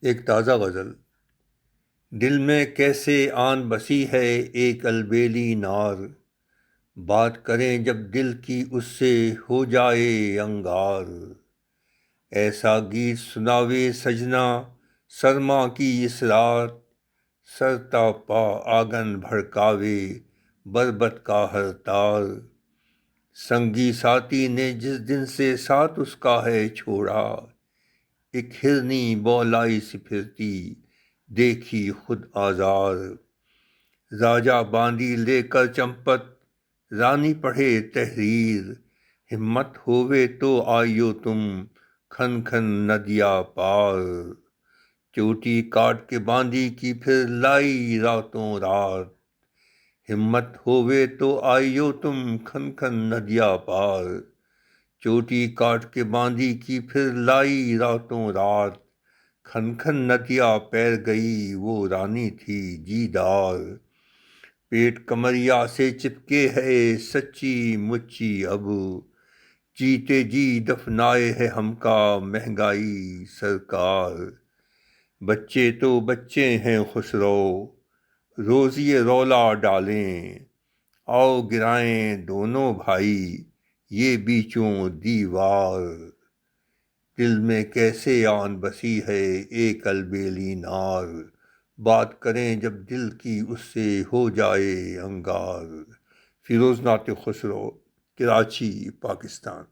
ایک تازہ غزل۔ دل میں کیسے آن بسی ہے ایک البیلی نار، بات کریں جب دل کی اس سے ہو جائے انگار۔ ایسا گیت سناوے سجنا سرما کی اس رات، سرتا پا آگن بھڑکاوے بربت کا ہر تار۔ سنگی ساتھی نے جس دن سے ساتھ اس کا ہے چھوڑا، ایک ہرنی بولائی سی پھرتی دیکھی خود آزار۔ راجا باندی لے کر چمپت رانی پڑھے تحریر، ہمت ہووے تو آئیو تم کھن کھن ندیا پار۔ چوٹی کاٹ کے باندھی کی پھر لائی راتوں رات، ہمت ہووے تو آئیو تم کھن کھن ندیا پار۔ چوٹی کاٹ کے باندھی کی پھر لائی راتوں رات، کھن کھن ندیا پیر گئی وہ رانی تھی جیدار۔ پیٹ کمریا سے چپکے ہے سچی مچی اب، جیتے جی دفنائے ہے ہم کا مہنگائی سرکار۔ بچے تو بچے ہیں خسرو روزی رولا ڈالیں، آؤ گرائیں دونوں بھائی یہ بیچوں دیوار۔ دل میں کیسے آن بسی ہے ایک البیلی نار، بات کریں جب دل کی اس سے ہو جائے انگار۔ فیروز نعت خسرو، کراچی، پاکستان۔